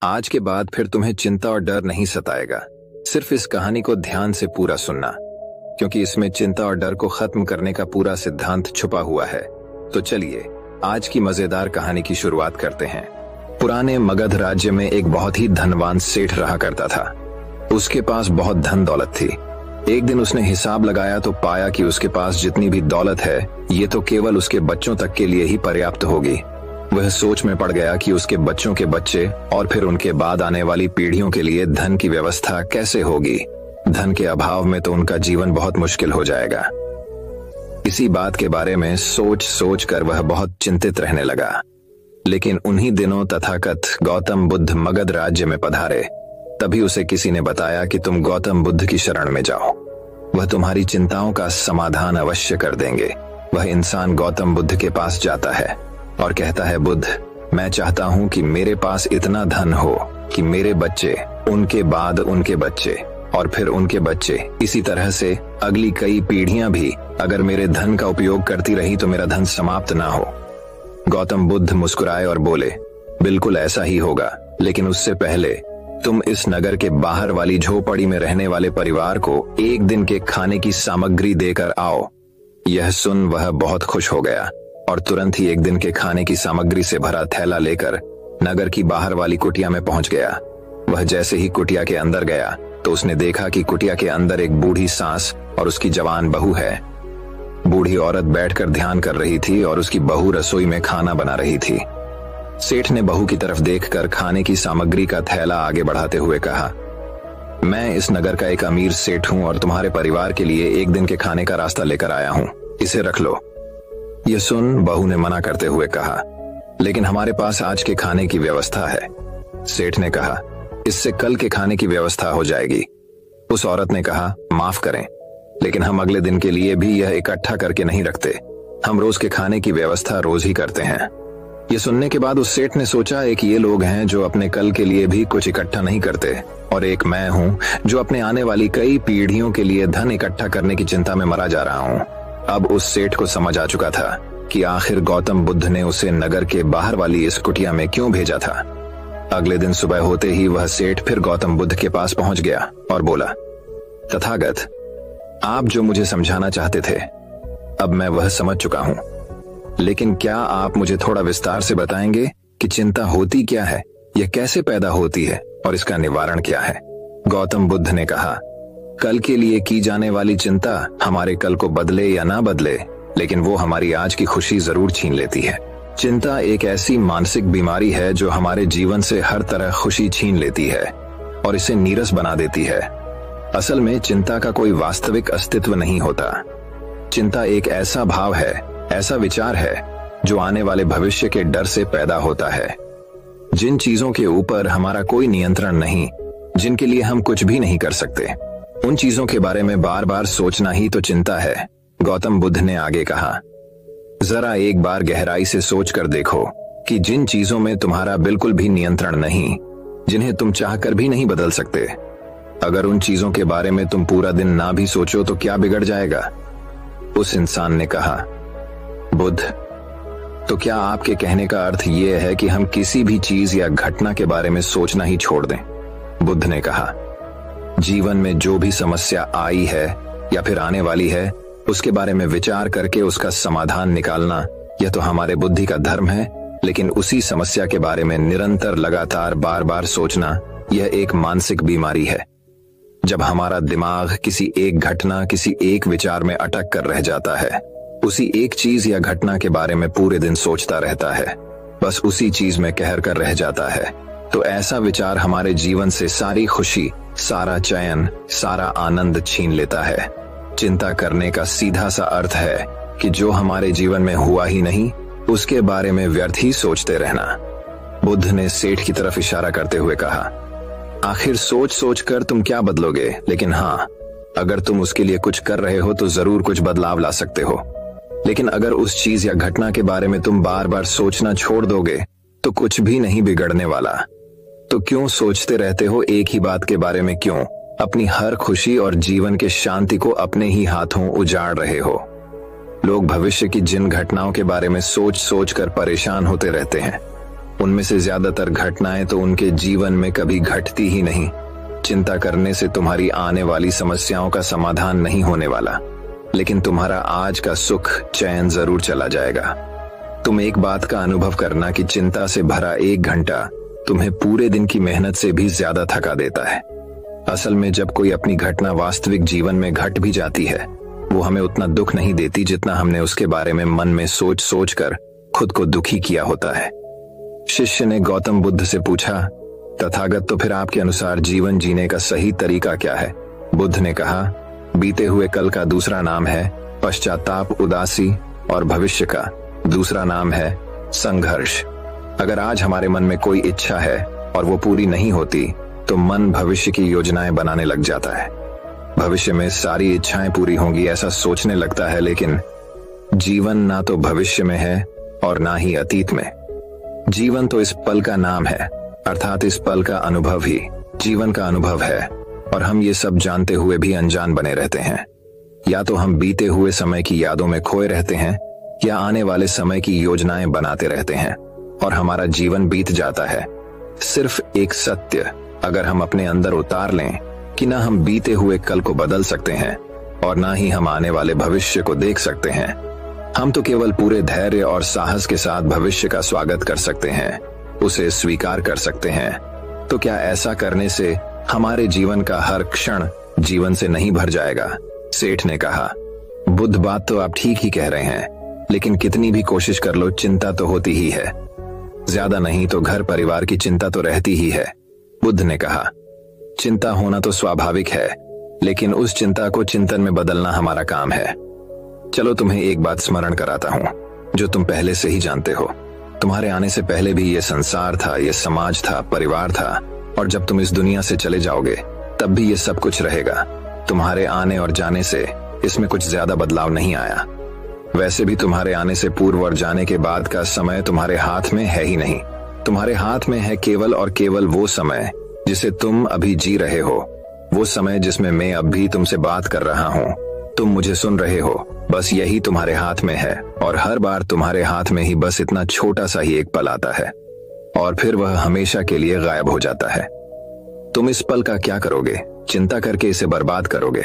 आज के बाद फिर तुम्हें चिंता और डर नहीं सताएगा। सिर्फ इस कहानी को ध्यान से पूरा सुनना, क्योंकि इसमें चिंता और डर को खत्म करने का पूरा सिद्धांत छुपा हुआ है। तो चलिए आज की मजेदार कहानी की शुरुआत करते हैं। पुराने मगध राज्य में एक बहुत ही धनवान सेठ रहा करता था। उसके पास बहुत धन दौलत थी। एक दिन उसने हिसाब लगाया तो पाया कि उसके पास जितनी भी दौलत है ये तो केवल उसके बच्चों तक के लिए ही पर्याप्त होगी। वह सोच में पड़ गया कि उसके बच्चों के बच्चे और फिर उनके बाद आने वाली पीढ़ियों के लिए धन की व्यवस्था कैसे होगी। धन के अभाव में तो उनका जीवन बहुत मुश्किल हो जाएगा। इसी बात के बारे में सोच सोच कर वह बहुत चिंतित रहने लगा। लेकिन उन्हीं दिनों तथाकथ गौतम बुद्ध मगध राज्य में पधारे। तभी उसे किसी ने बताया कि तुम गौतम बुद्ध की शरण में जाओ, वह तुम्हारी चिंताओं का समाधान अवश्य कर देंगे। वह इंसान गौतम बुद्ध के पास जाता है और कहता है, बुद्ध, मैं चाहता हूं कि मेरे पास इतना धन हो कि मेरे बच्चे, उनके बाद उनके बच्चे और फिर उनके बच्चे, इसी तरह से अगली कई पीढ़ियां भी अगर मेरे धन का उपयोग करती रही तो मेरा धन समाप्त ना हो। गौतम बुद्ध मुस्कुराए और बोले, बिल्कुल ऐसा ही होगा, लेकिन उससे पहले तुम इस नगर के बाहर वाली झोपड़ी में रहने वाले परिवार को एक दिन के खाने की सामग्री देकर आओ। यह सुन वह बहुत खुश हो गया और तुरंत ही एक दिन के खाने की सामग्री से भरा थैला लेकर नगर की बाहर वाली कुटिया में पहुंच गया। वह जैसे ही कुटिया के अंदर गया तो उसने देखा कि कुटिया के अंदर एक बूढ़ी सास और उसकी जवान बहू है। बूढ़ी औरत बैठकर ध्यान कर रही थी और उसकी बहू रसोई में खाना बना रही थी। सेठ ने बहू की तरफ देखकर खाने की सामग्री का थैला आगे बढ़ाते हुए कहा, मैं इस नगर का एक अमीर सेठ हूं और तुम्हारे परिवार के लिए एक दिन के खाने का रास्ता लेकर आया हूं, इसे रख लो। यह सुन बहू ने मना करते हुए कहा, लेकिन हमारे पास आज के खाने की व्यवस्था है। सेठ ने कहा, इससे कल के खाने की व्यवस्था हो जाएगी। उस औरत ने कहा, माफ करें, लेकिन हम अगले दिन के लिए भी यह इकट्ठा करके नहीं रखते। हम रोज के खाने की व्यवस्था रोज ही करते हैं। यह सुनने के बाद उस सेठ ने सोचा, एक ये लोग हैं जो अपने कल के लिए भी कुछ इकट्ठा नहीं करते और एक मैं हूं जो अपने आने वाली कई पीढ़ियों के लिए धन इकट्ठा करने की चिंता में मरा जा रहा हूं। अब उस सेठ को समझ आ चुका था कि आखिर गौतम बुद्ध ने उसे नगर के बाहर वाली इस कुटिया में क्यों भेजा था। अगले दिन सुबह होते ही वह सेठ फिर गौतम बुद्ध के पास पहुंच गया और बोला, तथागत, आप जो मुझे समझाना चाहते थे अब मैं वह समझ चुका हूं, लेकिन क्या आप मुझे थोड़ा विस्तार से बताएंगे कि चिंता होती क्या है, यह कैसे पैदा होती है और इसका निवारण क्या है। गौतम बुद्ध ने कहा, कल के लिए की जाने वाली चिंता हमारे कल को बदले या ना बदले, लेकिन वो हमारी आज की खुशी जरूर छीन लेती है। चिंता एक ऐसी मानसिक बीमारी है जो हमारे जीवन से हर तरह खुशी छीन लेती है और इसे नीरस बना देती है। असल में चिंता का कोई वास्तविक अस्तित्व नहीं होता। चिंता एक ऐसा भाव है, ऐसा विचार है जो आने वाले भविष्य के डर से पैदा होता है। जिन चीजों के ऊपर हमारा कोई नियंत्रण नहीं, जिनके लिए हम कुछ भी नहीं कर सकते, उन चीजों के बारे में बार बार सोचना ही तो चिंता है। गौतम बुद्ध ने आगे कहा, जरा एक बार गहराई से सोच कर देखो कि जिन चीजों में तुम्हारा बिल्कुल भी नियंत्रण नहीं, जिन्हें तुम चाहकर भी नहीं बदल सकते, अगर उन चीजों के बारे में तुम पूरा दिन ना भी सोचो तो क्या बिगड़ जाएगा। उस इंसान ने कहा, बुद्ध, तो क्या आपके कहने का अर्थ यह है कि हम किसी भी चीज या घटना के बारे में सोचना ही छोड़ दें। बुद्ध ने कहा, जीवन में जो भी समस्या आई है या फिर आने वाली है उसके बारे में विचार करके उसका समाधान निकालना, यह तो हमारे बुद्धि का धर्म है, लेकिन उसी समस्या के बारे में निरंतर लगातार बार बार सोचना, यह एक मानसिक बीमारी है। जब हमारा दिमाग किसी एक घटना, किसी एक विचार में अटक कर रह जाता है, उसी एक चीज या घटना के बारे में पूरे दिन सोचता रहता है, बस उसी चीज में कहर कर रह जाता है, तो ऐसा विचार हमारे जीवन से सारी खुशी, सारा चैन, सारा आनंद छीन लेता है। चिंता करने का सीधा सा अर्थ है कि जो हमारे जीवन में हुआ ही नहीं उसके बारे में व्यर्थ ही सोचते रहना। बुद्ध ने सेठ की तरफ इशारा करते हुए कहा, आखिर सोच सोच कर तुम क्या बदलोगे, लेकिन हाँ, अगर तुम उसके लिए कुछ कर रहे हो तो जरूर कुछ बदलाव ला सकते हो। लेकिन अगर उस चीज या घटना के बारे में तुम बार बार सोचना छोड़ दोगे तो कुछ भी नहीं बिगड़ने वाला। तो क्यों सोचते रहते हो एक ही बात के बारे में, क्यों अपनी हर खुशी और जीवन के शांति को अपने ही हाथों उजाड़ रहे हो। लोग भविष्य की जिन घटनाओं के बारे में सोच सोच कर परेशान होते रहते हैं, उनमें से ज्यादातर घटनाएं तो उनके जीवन में कभी घटती ही नहीं। चिंता करने से तुम्हारी आने वाली समस्याओं का समाधान नहीं होने वाला, लेकिन तुम्हारा आज का सुख चैन जरूर चला जाएगा। तुम एक बात का अनुभव करना कि चिंता से भरा 1 घंटा तुम्हें पूरे दिन की मेहनत से भी ज्यादा थका देता है। असल में जब कोई अपनी घटना वास्तविक जीवन में घट भी जाती है, वो हमें उतना दुख नहीं देती जितना हमने उसके बारे में मन में सोच सोच कर खुद को दुखी किया होता है। शिष्य ने गौतम बुद्ध से पूछा, तथागत, तो फिर आपके अनुसार जीवन जीने का सही तरीका क्या है? बुद्ध ने कहा, बीते हुए कल का दूसरा नाम है पश्चाताप, उदासी, और भविष्य का दूसरा नाम है संघर्ष। अगर आज हमारे मन में कोई इच्छा है और वो पूरी नहीं होती, तो मन भविष्य की योजनाएं बनाने लग जाता है। भविष्य में सारी इच्छाएं पूरी होंगी ऐसा सोचने लगता है, लेकिन जीवन ना तो भविष्य में है और ना ही अतीत में। जीवन तो इस पल का नाम है, अर्थात इस पल का अनुभव ही जीवन का अनुभव है, और हम ये सब जानते हुए भी अनजान बने रहते हैं। या तो हम बीते हुए समय की यादों में खोए रहते हैं, या आने वाले समय की योजनाएं बनाते रहते हैं और हमारा जीवन बीत जाता है। सिर्फ एक सत्य अगर हम अपने अंदर उतार लें कि ना हम बीते हुए कल को बदल सकते हैं और ना ही हम आने वाले भविष्य को देख सकते हैं, हम तो केवल पूरे धैर्य और साहस के साथ भविष्य का स्वागत कर सकते हैं, उसे स्वीकार कर सकते हैं। तो क्या ऐसा करने से हमारे जीवन का हर क्षण जीवन से नहीं भर जाएगा? सेठ ने कहा, बुद्ध, बात तो आप ठीक ही कह रहे हैं, लेकिन कितनी भी कोशिश कर लो चिंता तो होती ही है। ज्यादा नहीं तो घर परिवार की चिंता तो रहती ही है। बुद्ध ने कहा, चिंता होना तो स्वाभाविक है, लेकिन उस चिंता को चिंतन में बदलना हमारा काम है। चलो तुम्हें एक बात स्मरण कराता हूं जो तुम पहले से ही जानते हो। तुम्हारे आने से पहले भी ये संसार था, ये समाज था, परिवार था, और जब तुम इस दुनिया से चले जाओगे तब भी ये सब कुछ रहेगा। तुम्हारे आने और जाने से इसमें कुछ ज्यादा बदलाव नहीं आया। वैसे भी तुम्हारे आने से पूर्व और जाने के बाद का समय तुम्हारे हाथ में है ही नहीं। तुम्हारे हाथ में है केवल और केवल वो समय जिसे तुम अभी जी रहे हो, वो समय जिसमें मैं अब भी तुमसे बात कर रहा हूँ, तुम मुझे सुन रहे हो। बस यही तुम्हारे हाथ में है, और हर बार तुम्हारे हाथ में ही बस इतना छोटा सा ही एक पल आता है और फिर वह हमेशा के लिए गायब हो जाता है। तुम इस पल का क्या करोगे? चिंता करके इसे बर्बाद करोगे?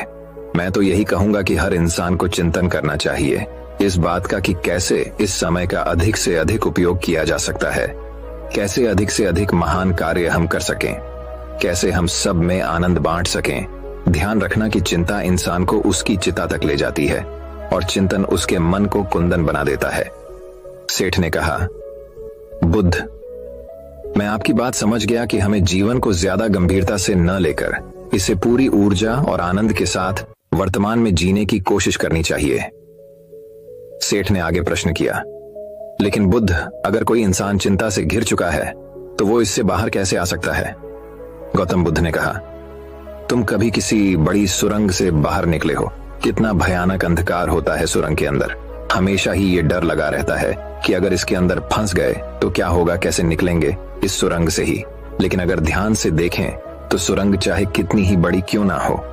मैं तो यही कहूंगा कि हर इंसान को चिंतन करना चाहिए इस बात का कि कैसे इस समय का अधिक से अधिक उपयोग किया जा सकता है, कैसे अधिक से अधिक महान कार्य हम कर सकें, कैसे हम सब में आनंद बांट सकें। ध्यान रखना कि चिंता इंसान को उसकी चिता तक ले जाती है और चिंतन उसके मन को कुंदन बना देता है। सेठ ने कहा, बुद्ध, मैं आपकी बात समझ गया कि हमें जीवन को ज्यादा गंभीरता से न लेकर इसे पूरी ऊर्जा और आनंद के साथ वर्तमान में जीने की कोशिश करनी चाहिए। सेठ ने आगे प्रश्न किया, लेकिन बुद्ध, अगर कोई इंसान चिंता से घिर चुका है तो वो इससे बाहर कैसे आ सकता है? गौतम बुद्ध ने कहा, तुम कभी किसी बड़ी सुरंग से बाहर निकले हो? कितना भयानक अंधकार होता है सुरंग के अंदर। हमेशा ही ये डर लगा रहता है कि अगर इसके अंदर फंस गए तो क्या होगा, कैसे निकलेंगे इस सुरंग से ही। लेकिन अगर ध्यान से देखें तो सुरंग चाहे कितनी ही बड़ी क्यों ना हो,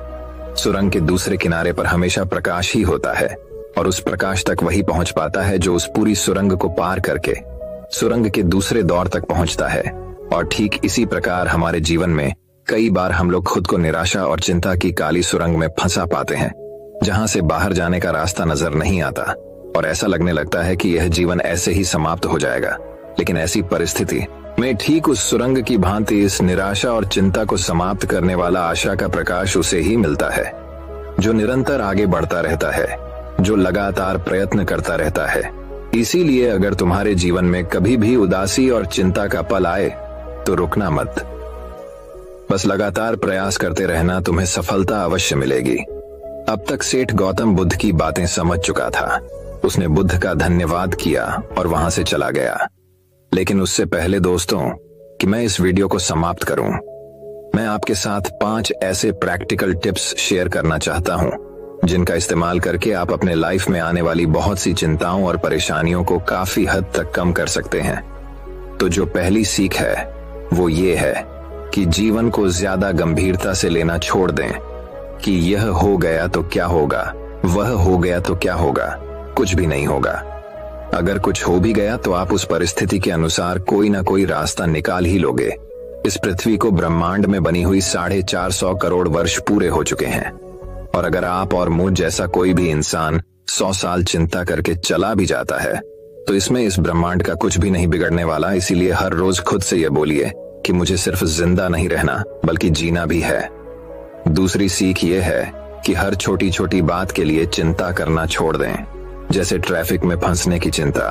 सुरंग के दूसरे किनारे पर हमेशा प्रकाश ही होता है, और उस प्रकाश तक वही पहुंच पाता है जो उस पूरी सुरंग को पार करके सुरंग के दूसरे दौर तक पहुंचता है। और ठीक इसी प्रकार हमारे जीवन में कई बार हम लोग खुद को निराशा और चिंता की काली सुरंग में फंसा पाते हैं, जहां से बाहर जाने का रास्ता नजर नहीं आता, और ऐसा लगने लगता है कि यह जीवन ऐसे ही समाप्त हो जाएगा। लेकिन ऐसी परिस्थिति में ठीक उस सुरंग की भांति इस निराशा और चिंता को समाप्त करने वाला आशा का प्रकाश उसे ही मिलता है, जो निरंतर आगे बढ़ता रहता है, जो लगातार प्रयत्न करता रहता है। इसीलिए अगर तुम्हारे जीवन में कभी भी उदासी और चिंता का पल आए तो रुकना मत, बस लगातार प्रयास करते रहना, तुम्हें सफलता अवश्य मिलेगी। अब तक सेठ गौतम बुद्ध की बातें समझ चुका था। उसने बुद्ध का धन्यवाद किया और वहां से चला गया। लेकिन उससे पहले दोस्तों कि मैं इस वीडियो को समाप्त करूं, मैं आपके साथ 5 ऐसे प्रैक्टिकल टिप्स शेयर करना चाहता हूं जिनका इस्तेमाल करके आप अपने लाइफ में आने वाली बहुत सी चिंताओं और परेशानियों को काफी हद तक कम कर सकते हैं। तो जो पहली सीख है वो ये है कि जीवन को ज्यादा गंभीरता से लेना छोड़ दें कि यह हो गया तो क्या होगा, वह हो गया तो क्या होगा, कुछ भी नहीं होगा। अगर कुछ हो भी गया तो आप उस परिस्थिति के अनुसार कोई ना कोई रास्ता निकाल ही लोगे। इस पृथ्वी को ब्रह्मांड में बनी हुई 450 करोड़ वर्ष पूरे हो चुके हैं, और अगर आप और मुझ जैसा कोई भी इंसान 100 साल चिंता करके चला भी जाता है तो इसमें इस ब्रह्मांड का कुछ भी नहीं बिगड़ने वाला। इसीलिए हर रोज खुद से ये बोलिए कि मुझे सिर्फ जिंदा नहीं रहना बल्कि जीना भी है। दूसरी सीख ये है कि हर छोटी छोटी बात के लिए चिंता करना छोड़ दें, जैसे ट्रैफिक में फंसने की चिंता,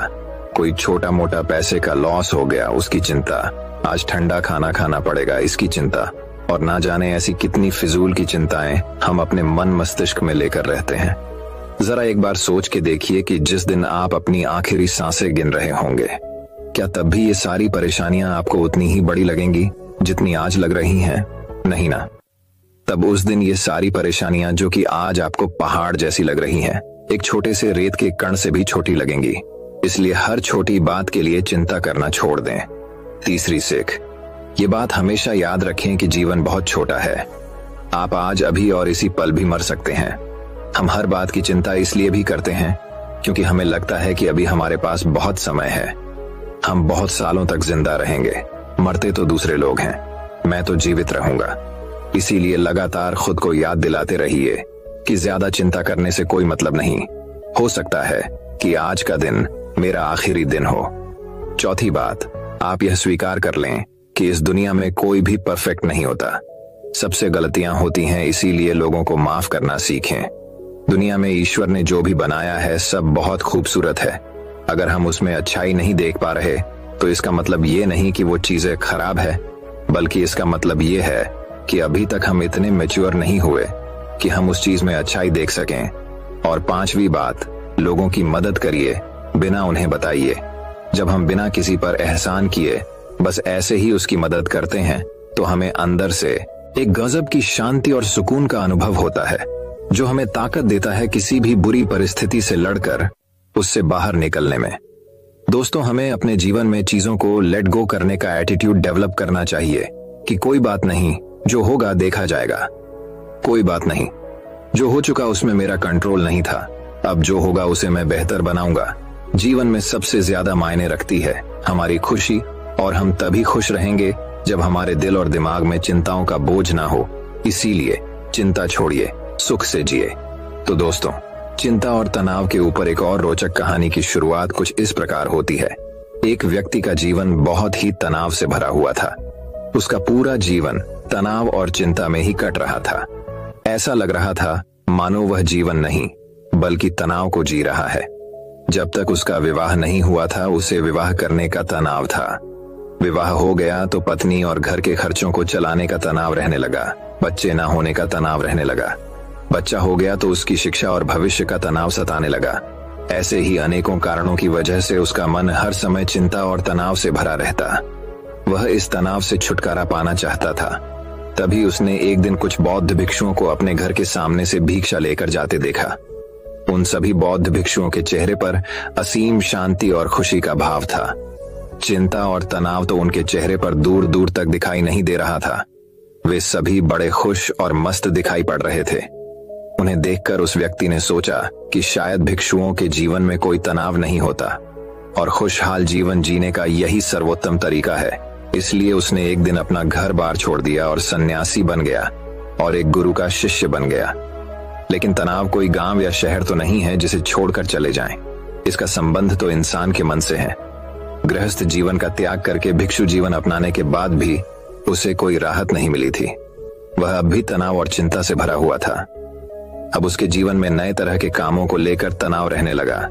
कोई छोटा मोटा पैसे का लॉस हो गया उसकी चिंता, आज ठंडा खाना खाना पड़ेगा इसकी चिंता, और ना जाने ऐसी कितनी फिजूल की चिंताएं हम अपने मन मस्तिष्क में लेकर रहते हैं। जरा एक बार सोच के देखिए कि जिस दिन आप अपनी आखिरी सांसें गिन रहे होंगे, क्या तब भी ये सारी परेशानियां आपको उतनी ही बड़ी लगेंगी जितनी आज लग रही हैं? नहीं ना। तब उस दिन ये सारी परेशानियां जो कि आज आपको पहाड़ जैसी लग रही हैं, एक छोटे से रेत के कण से भी छोटी लगेंगी। इसलिए हर छोटी बात के लिए चिंता करना छोड़ दें। तीसरी सीख, ये बात हमेशा याद रखें कि जीवन बहुत छोटा है। आप आज अभी और इसी पल भी मर सकते हैं। हम हर बात की चिंता इसलिए भी करते हैं क्योंकि हमें लगता है कि अभी हमारे पास बहुत समय है, हम बहुत सालों तक जिंदा रहेंगे, मरते तो दूसरे लोग हैं, मैं तो जीवित रहूंगा। इसीलिए लगातार खुद को याद दिलाते रहिए कि ज्यादा चिंता करने से कोई मतलब नहीं। हो सकता है कि आज का दिन मेरा आखिरी दिन हो। चौथी बात, आप यह स्वीकार कर लें कि इस दुनिया में कोई भी परफेक्ट नहीं होता। सबसे गलतियां होती हैं, इसीलिए लोगों को माफ करना सीखें। दुनिया में ईश्वर ने जो भी बनाया है सब बहुत खूबसूरत है। अगर हम उसमें अच्छाई नहीं देख पा रहे तो इसका मतलब ये नहीं कि वो चीजें खराब है, बल्कि इसका मतलब ये है कि अभी तक हम इतने मैच्योर नहीं हुए कि हम उस चीज में अच्छाई देख सकें। और पांचवी बात, लोगों की मदद करिए बिना उन्हें बताइए। जब हम बिना किसी पर एहसान किए बस ऐसे ही उसकी मदद करते हैं तो हमें अंदर से एक गजब की शांति और सुकून का अनुभव होता है, जो हमें ताकत देता है किसी भी बुरी परिस्थिति से लड़कर उससे बाहर निकलने में। दोस्तों, हमें अपने जीवन में चीजों को लेट गो करने का एटीट्यूड डेवलप करना चाहिए कि कोई बात नहीं, जो होगा देखा जाएगा। कोई बात नहीं, जो हो चुका उसमें मेरा कंट्रोल नहीं था, अब जो होगा उसे मैं बेहतर बनाऊंगा। जीवन में सबसे ज्यादा मायने रखती है हमारी खुशी, और हम तभी खुश रहेंगे जब हमारे दिल और दिमाग में चिंताओं का बोझ ना हो। इसीलिए चिंता छोड़िए, सुख से जिए। तो दोस्तों, चिंता और तनाव के ऊपर एक और रोचक कहानी की शुरुआत कुछ इस प्रकार होती है। एक व्यक्ति का जीवन बहुत ही तनाव से भरा हुआ था। उसका पूरा जीवन तनाव और चिंता में ही कट रहा था। ऐसा लग रहा था मानो वह जीवन नहीं बल्कि तनाव को जी रहा है। जब तक उसका विवाह नहीं हुआ था उसे विवाह करने का तनाव था। विवाह हो गया तो पत्नी और घर के खर्चों को चलाने का तनाव रहने लगा। बच्चे ना होने का तनाव रहने लगा। बच्चा हो गया तो उसकी शिक्षा और भविष्य का तनाव सताने लगा। ऐसे ही अनेकों कारणों की वजह से उसका मन हर समय चिंता और तनाव से भरा रहता। वह इस तनाव से छुटकारा पाना चाहता था। तभी उसने एक दिन कुछ बौद्ध भिक्षुओं को अपने घर के सामने से भिक्षा लेकर जाते देखा। उन सभी बौद्ध भिक्षुओं के चेहरे पर असीम शांति और खुशी का भाव था। चिंता और तनाव तो उनके चेहरे पर दूर दूर तक दिखाई नहीं दे रहा था। वे सभी बड़े खुश और मस्त दिखाई पड़ रहे थे। उन्हें देखकर उस व्यक्ति ने सोचा कि शायद भिक्षुओं के जीवन में कोई तनाव नहीं होता और खुशहाल जीवन जीने का यही सर्वोत्तम तरीका है। इसलिए उसने एक दिन अपना घर बार छोड़ दिया और सन्यासी बन गया और एक गुरु का शिष्य बन गया। लेकिन तनाव कोई गांव या शहर तो नहीं है जिसे छोड़कर चले जाएं। इसका संबंध तो इंसान के मन से है। गृहस्थ जीवन का त्याग करके भिक्षु जीवन अपनाने के बाद भी उसे कोई राहत नहीं मिली थी। वह अब भी तनाव और चिंता से भरा हुआ था। अब उसके जीवन में नए तरह के कामों को लेकर तनाव रहने लगा,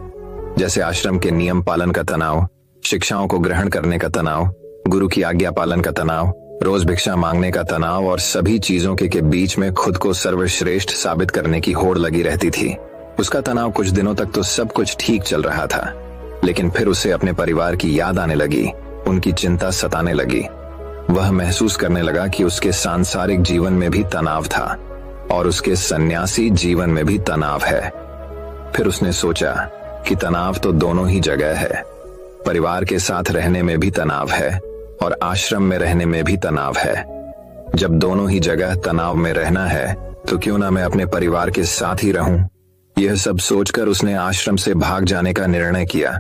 जैसे आश्रम के नियम पालन का तनाव, शिक्षाओं को ग्रहण करने का तनाव, गुरु की आज्ञा पालन का तनाव, रोज भिक्षा मांगने का तनाव, और सभी चीजों के बीच में खुद को सर्वश्रेष्ठ साबित करने की होड़ लगी रहती थी। उसका तनाव कुछ दिनों तक तो सब कुछ ठीक चल रहा था, लेकिन फिर उसे अपने परिवार की याद आने लगी, उनकी चिंता सताने लगी। वह महसूस करने लगा कि उसके सांसारिक जीवन में भी तनाव था और उसके सन्यासी जीवन में भी तनाव है। फिर उसने सोचा कि तनाव तो दोनों ही जगह है। परिवार के साथ रहने में भी तनाव है और आश्रम में रहने में भी तनाव है। जब दोनों ही जगह तनाव में रहना है तो क्यों ना मैं अपने परिवार के साथ ही रहूं। यह सब सोचकर उसने आश्रम से भाग जाने का निर्णय किया।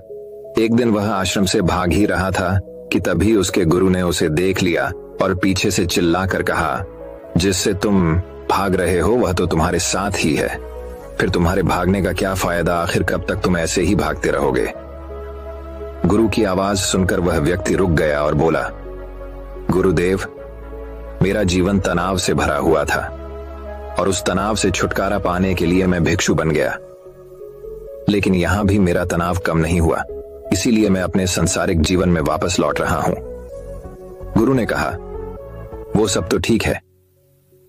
एक दिन वह आश्रम से भाग ही रहा था कि तभी उसके गुरु ने उसे देख लिया और पीछे से चिल्लाकर कहा, जिससे तुम भाग रहे हो वह तो तुम्हारे साथ ही है, फिर तुम्हारे भागने का क्या फायदा, आखिर कब तक तुम ऐसे ही भागते रहोगे। गुरु की आवाज सुनकर वह व्यक्ति रुक गया और बोला, गुरुदेव, मेरा जीवन तनाव से भरा हुआ था और उस तनाव से छुटकारा पाने के लिए मैं भिक्षु बन गया, लेकिन यहां भी मेरा तनाव कम नहीं हुआ, इसीलिए मैं अपने सांसारिक जीवन में वापस लौट रहा हूं। गुरु ने कहा, वो सब तो ठीक है,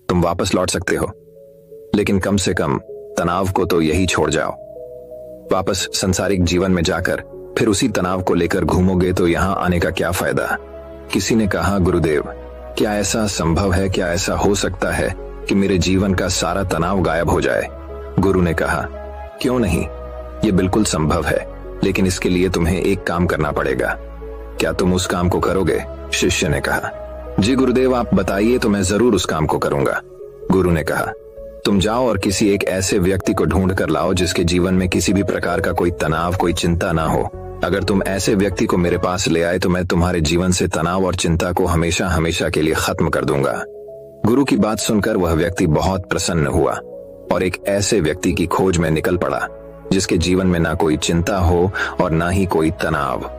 तुम वापस लौट सकते हो, लेकिन कम से कम तनाव को तो यही छोड़ जाओ। वापस सांसारिक जीवन में जाकर फिर उसी तनाव को लेकर घूमोगे तो यहां आने का क्या फायदा। किसी ने कहा, गुरुदेव, क्या ऐसा संभव है, क्या ऐसा हो सकता है कि मेरे जीवन का सारा तनाव गायब हो जाए। गुरु ने कहा, क्यों नहीं, ये बिल्कुल संभव है, लेकिन इसके लिए तुम्हें एक काम करना पड़ेगा। क्या तुम उस काम को करोगे? शिष्य ने कहा, जी गुरुदेव, आप बताइए तो मैं जरूर उस काम को करूंगा। गुरु ने कहा, तुम जाओ और किसी एक ऐसे व्यक्ति को ढूंढ कर लाओ जिसके जीवन में किसी भी प्रकार का कोई तनाव, कोई चिंता ना हो। अगर तुम ऐसे व्यक्ति को मेरे पास ले आए तो मैं तुम्हारे जीवन से तनाव और चिंता को हमेशा हमेशा के लिए खत्म कर दूंगा। गुरु की बात सुनकर वह व्यक्ति बहुत प्रसन्न हुआ और एक ऐसे व्यक्ति की खोज में निकल पड़ा जिसके जीवन में ना कोई चिंता हो और ना ही कोई तनाव।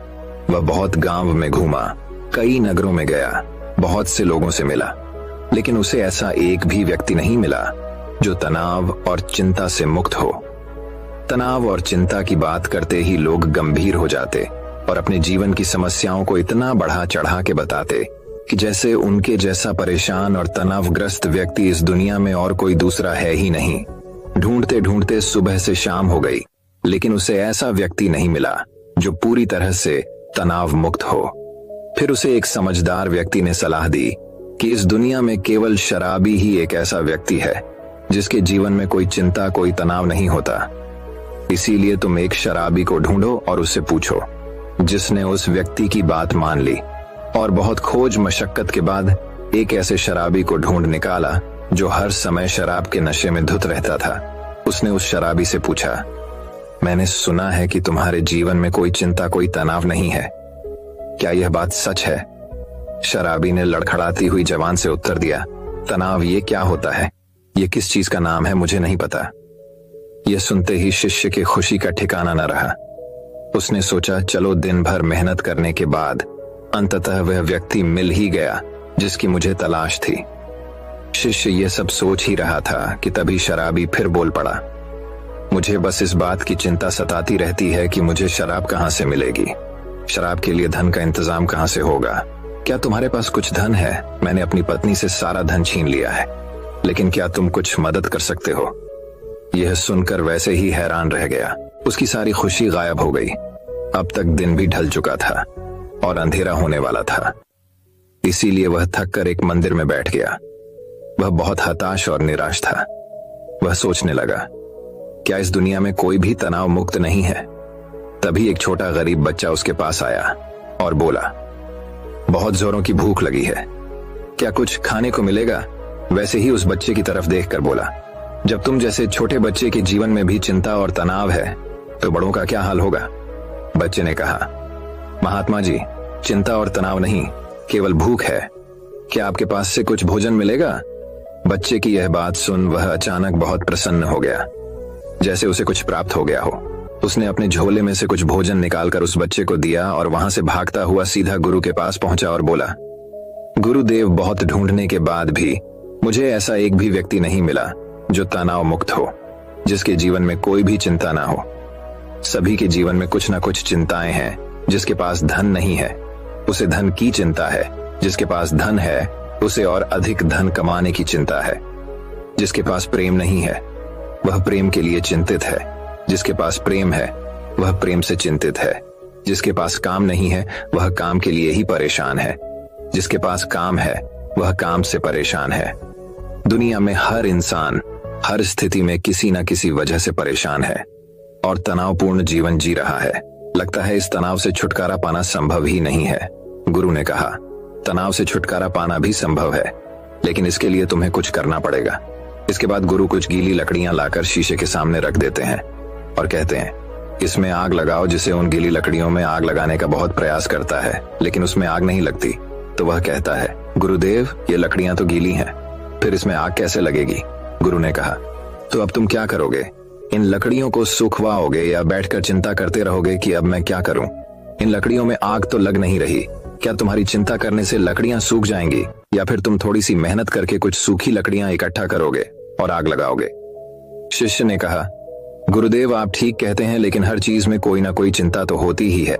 वह बहुत गांव में घूमा, कई नगरों में गया, बहुत से लोगों से मिला, लेकिन उसे ऐसा एक भी व्यक्ति नहीं मिला जो तनाव और चिंता से मुक्त हो। तनाव और चिंता की बात करते ही लोग गंभीर हो जाते और अपने जीवन की समस्याओं को इतना बढ़ा चढ़ा के बताते कि जैसे उनके जैसा परेशान और तनावग्रस्त व्यक्ति इस दुनिया में और कोई दूसरा है ही नहीं। ढूंढते ढूंढते सुबह से शाम हो गई, लेकिन उसे ऐसा व्यक्ति नहीं मिला जो पूरी तरह से तनाव मुक्त हो। फिर उसे एक समझदार व्यक्ति ने सलाह दी कि इस दुनिया में केवल शराबी ही एक ऐसा व्यक्ति है जिसके जीवन में कोई चिंता, कोई तनाव नहीं होता। इसीलिए तुम एक शराबी को ढूंढो और उससे पूछो। जिसने उस व्यक्ति की बात मान ली और बहुत खोज मशक्कत के बाद एक ऐसे शराबी को ढूंढ निकाला जो हर समय शराब के नशे में धुत रहता था। उसने उस शराबी से पूछा, मैंने सुना है कि तुम्हारे जीवन में कोई चिंता, कोई तनाव नहीं है, क्या यह बात सच है? शराबी ने लड़खड़ाती हुई जबान से उत्तर दिया, तनाव ये क्या होता है, ये किस चीज का नाम है, मुझे नहीं पता। यह सुनते ही शिष्य की खुशी का ठिकाना न रहा। उसने सोचा, चलो दिन भर मेहनत करने के बाद अंततः वह व्यक्ति मिल ही गया जिसकी मुझे तलाश थी। शिष्य ये सब सोच ही रहा था कि तभी शराबी फिर बोल पड़ा, मुझे बस इस बात की चिंता सताती रहती है कि मुझे शराब कहां से मिलेगी, शराब के लिए धन का इंतजाम कहां से होगा। क्या तुम्हारे पास कुछ धन है? मैंने अपनी पत्नी से सारा धन छीन लिया है, लेकिन क्या तुम कुछ मदद कर सकते हो? यह सुनकर वैसे ही हैरान रह गया। उसकी सारी खुशी गायब हो गई। अब तक दिन भी ढल चुका था और अंधेरा होने वाला था, इसीलिए वह थक कर एक मंदिर में बैठ गया। वह बहुत हताश और निराश था। वह सोचने लगा, क्या इस दुनिया में कोई भी तनाव मुक्त नहीं है? तभी एक छोटा गरीब बच्चा उसके पास आया और बोला, बहुत जोरों की भूख लगी है, क्या कुछ खाने को मिलेगा? वैसे ही उस बच्चे की तरफ देखकर बोला, जब तुम जैसे छोटे बच्चे के जीवन में भी चिंता और तनाव है तो बड़ों का क्या हाल होगा? बच्चे ने कहा, महात्मा जी, चिंता और तनाव नहीं, केवल भूख है, क्या आपके पास से कुछ भोजन मिलेगा? बच्चे की यह बात सुन वह अचानक बहुत प्रसन्न हो गया, जैसे उसे कुछ प्राप्त हो गया हो। उसने अपने झोले में से कुछ भोजन निकालकर उस बच्चे को दिया और वहां से भागता हुआ सीधा गुरु के पास पहुंचा और बोला, गुरुदेव, बहुत ढूंढने के बाद भी मुझे ऐसा एक भी व्यक्ति नहीं मिला जो तनाव मुक्त हो, जिसके जीवन में कोई भी चिंता ना हो। सभी के जीवन में कुछ ना कुछ चिंताएं हैं। जिसके पास धन नहीं है उसे धन की चिंता है, जिसके पास धन है उसे और अधिक धन कमाने की चिंता है। जिसके पास प्रेम नहीं है वह प्रेम के लिए चिंतित है, जिसके पास प्रेम है वह प्रेम से चिंतित है। जिसके पास काम नहीं है वह काम के लिए ही परेशान है, जिसके पास काम है वह काम से परेशान है। दुनिया में हर इंसान हर स्थिति में किसी न किसी वजह से परेशान है और तनावपूर्ण जीवन जी रहा है। लगता है इस तनाव से छुटकारा पाना संभव ही नहीं है। गुरु ने कहा, तनाव से छुटकारा पाना भी संभव है, लेकिन इसके लिए तुम्हें कुछ करना पड़ेगा। इसके बाद गुरु कुछ गीली लकड़ियां लाकर शीशे के सामने रख देते हैं और कहते हैं, इसमें आग लगाओ। जिसे उन गीली लकड़ियों में आग लगाने का बहुत प्रयास करता है लेकिन उसमें आग नहीं लगती, तो वह कहता है, गुरुदेव ये लकड़ियां तो गीली हैं, फिर इसमें आग कैसे लगेगी? गुरु ने कहा, तो अब तुम क्या करोगे? इन लकड़ियों को सुखवाओगे या बैठकर चिंता करते रहोगे कि अब मैं क्या करूं? इन लकड़ियों में आग तो लग नहीं रही। क्या तुम्हारी चिंता करने से लकड़ियां सूख जाएंगी, या फिर तुम थोड़ी सी मेहनत करके कुछ सूखी लकड़ियां इकट्ठा करोगे और आग लगाओगे? शिष्य ने कहा, गुरुदेव आप ठीक कहते हैं, लेकिन हर चीज में कोई ना कोई चिंता तो होती ही है।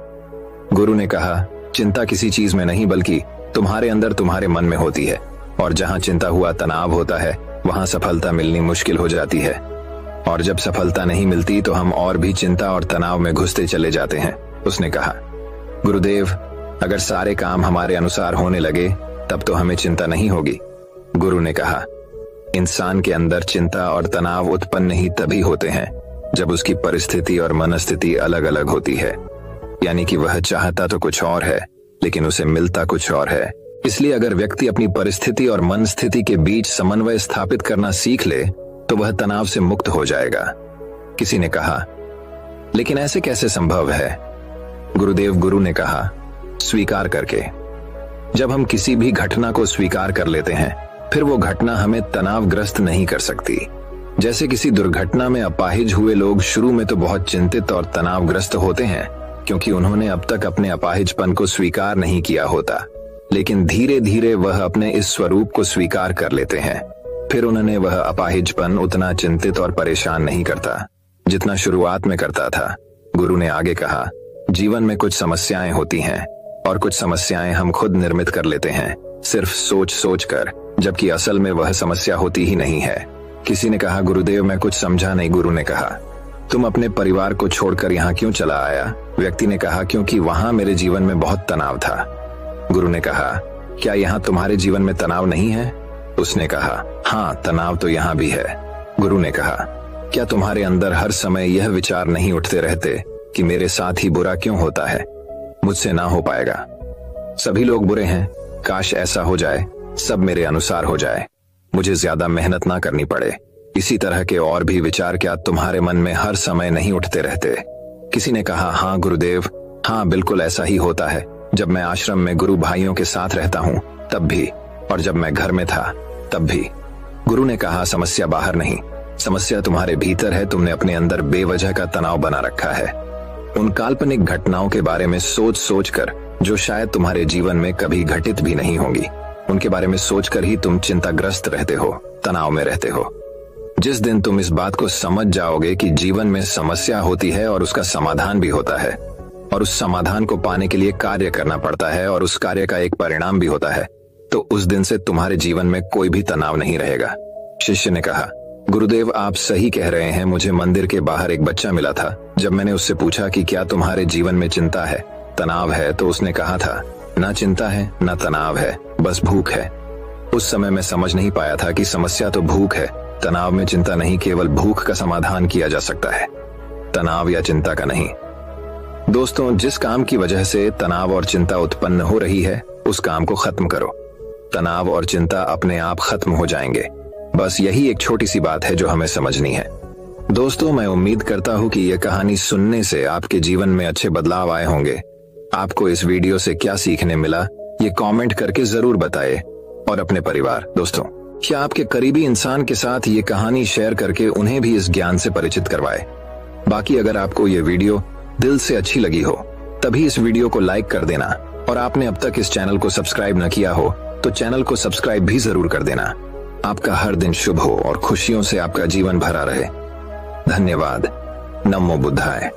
गुरु ने कहा, चिंता किसी चीज में नहीं बल्कि तुम्हारे अंदर, तुम्हारे मन में होती है। और जहां चिंता हुआ तनाव होता है वहां सफलता मिलनी मुश्किल हो जाती है। और जब सफलता नहीं मिलती तो हम और भी चिंता और तनाव में घुसते चले जाते हैं। उसने कहा, गुरुदेव अगर सारे काम हमारे अनुसार होने लगे तब तो हमें चिंता नहीं होगी। गुरु ने कहा, इंसान के अंदर चिंता और तनाव उत्पन्न ही तभी होते हैं जब उसकी परिस्थिति और मनस्थिति अलग अलग होती है। यानी कि वह चाहता तो कुछ और है लेकिन उसे मिलता कुछ और है। इसलिए अगर व्यक्ति अपनी परिस्थिति और मन स्थिति के बीच समन्वय स्थापित करना सीख ले तो वह तनाव से मुक्त हो जाएगा। किसी ने कहा, लेकिन ऐसे कैसे संभव है? गुरुदेव गुरु ने कहा, स्वीकार करके। जब हम किसी भी घटना को स्वीकार कर लेते हैं फिर वो घटना हमें तनावग्रस्त नहीं कर सकती। जैसे किसी दुर्घटना में अपाहिज हुए लोग शुरू में तो बहुत चिंतित और तनावग्रस्त होते हैं क्योंकि उन्होंने अब तक अपने अपाहिजपन को स्वीकार नहीं किया होता, लेकिन धीरे धीरे वह अपने इस स्वरूप को स्वीकार कर लेते हैं। फिर उन्होंने वह अपाहिजपन उतना चिंतित और परेशान नहीं करता जितना शुरुआत में करता था। गुरु ने आगे कहा, जीवन में कुछ समस्याएं होती हैं और कुछ समस्याएं हम खुद निर्मित कर लेते हैं सिर्फ सोच सोच कर, जबकि असल में वह समस्या होती ही नहीं है। किसी ने कहा, गुरुदेव मैं कुछ समझा नहीं। गुरु ने कहा, तुम अपने परिवार को छोड़कर यहाँ क्यों चला आया? व्यक्ति ने कहा, क्योंकि वहां मेरे जीवन में बहुत तनाव था। गुरु ने कहा, क्या यहाँ तुम्हारे जीवन में तनाव नहीं है? उसने कहा, हाँ तनाव तो यहाँ भी है। गुरु ने कहा, क्या तुम्हारे अंदर हर समय यह विचार नहीं उठते रहते कि मेरे साथ ही बुरा क्यों होता है, मुझसे ना हो पाएगा, सभी लोग बुरे हैं, काश ऐसा हो जाए, सब मेरे अनुसार हो जाए, मुझे ज्यादा मेहनत ना करनी पड़े। इसी तरह के और भी विचार क्या तुम्हारे मन में हर समय नहीं उठते रहते? किसी ने कहा, हाँ गुरुदेव, हाँ बिल्कुल ऐसा ही होता है। जब मैं आश्रम में गुरु भाइयों के साथ रहता हूँ तब भी, और जब मैं घर में था तब भी। गुरु ने कहा, समस्या बाहर नहीं, समस्या तुम्हारे भीतर है। तुमने अपने अंदर बेवजह का तनाव बना रखा है उन काल्पनिक घटनाओं के बारे में सोच सोच कर जो शायद तुम्हारे जीवन में कभी घटित भी नहीं होंगी। उनके बारे में सोचकर ही तुम चिंताग्रस्त रहते हो, तनाव में रहते हो। जिस दिन तुम इस बात को समझ जाओगे कि जीवन में समस्या होती है और उसका समाधान भी होता है, और उस समाधान को पाने के लिए कार्य करना पड़ता है और उस कार्य का एक परिणाम भी होता है, तो उस दिन से तुम्हारे जीवन में कोई भी तनाव नहीं रहेगा। शिष्य ने कहा, गुरुदेव आप सही कह रहे हैं। मुझे मंदिर के बाहर एक बच्चा मिला था। जब मैंने उससे पूछा कि क्या तुम्हारे जीवन में चिंता है, तनाव है, तो उसने कहा था, ना चिंता है ना तनाव है, बस भूख है। उस समय मैं समझ नहीं पाया था कि समस्या तो भूख है, तनाव में चिंता नहीं, केवल भूख का समाधान किया जा सकता है, तनाव या चिंता का नहीं। दोस्तों, जिस काम की वजह से तनाव और चिंता उत्पन्न हो रही है उस काम को खत्म करो। तनाव और चिंता अपने आप खत्म हो जाएंगे। बस यही एक छोटी सी बात है जो हमें समझनी है। दोस्तों, मैं उम्मीद करता हूँ कि यह कहानी सुनने से आपके जीवन में अच्छे बदलाव आए होंगे। आपको इस वीडियो से क्या सीखने मिला ये कमेंट करके जरूर बताएं। और अपने परिवार, दोस्तों क्या आपके करीबी इंसान के साथ ये कहानी शेयर करके उन्हें भी इस ज्ञान से परिचित करवाएं। बाकी अगर आपको ये वीडियो दिल से अच्छी लगी हो तभी इस वीडियो को लाइक कर देना, और आपने अब तक इस चैनल को सब्सक्राइब न किया हो तो चैनल को सब्सक्राइब भी जरूर कर देना। आपका हर दिन शुभ हो और खुशियों से आपका जीवन भरा रहे। धन्यवाद। नमो बुद्धाय।